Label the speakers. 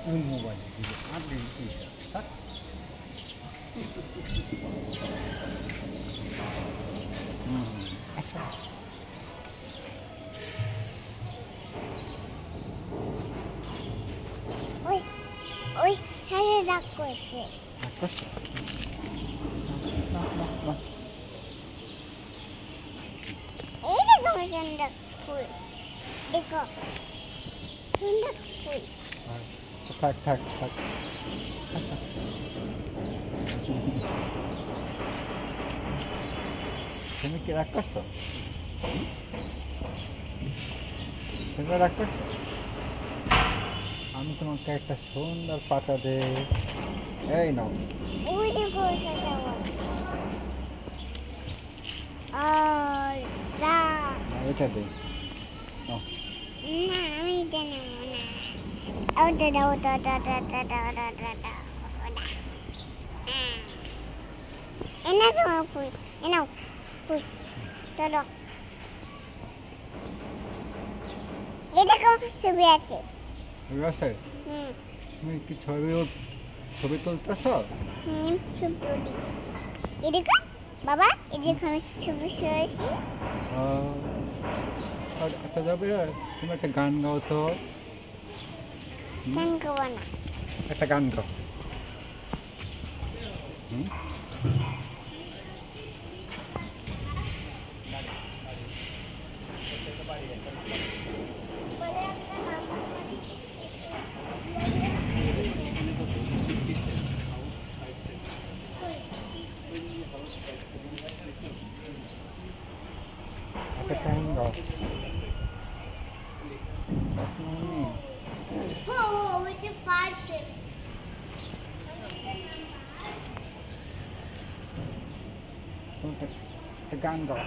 Speaker 1: ওই মোবাইলে দিলে আর দিন থাক আচ্ছা
Speaker 2: ওই ওই সাথে রাগ করছে
Speaker 1: রাগ করছে
Speaker 2: এই দেখো সুন্দর ফুল দেখো সুন্দর ফুল
Speaker 1: থাক থাক থাক আচ্ছা তুমি কি রাগ করছো তুমি রাগ করছো আমি তোমাকে একটা সুন্দর পাতা দে এই নাও
Speaker 2: ওই দেখো সাদা
Speaker 1: এটা দে নাও
Speaker 2: না আমি এটা নেব না ওটা দাও ওটা ওটা ওটা ওটা ওটা ওটা ওটা এনা তোমার ফুল এনাও ফুল চলো এই দেখো ছবি আছে
Speaker 1: আছে তুমি কি ছবি তুলতেছ
Speaker 2: ছবি তুলি এই দেখো বাবা এই দেখো আমি ছবি সরেছি
Speaker 1: আচ্ছা যাবে তুমি একটা গান গাও তো
Speaker 2: গান গাবো না
Speaker 1: একটা গান গাও একটা গান গাও একটা গান গাও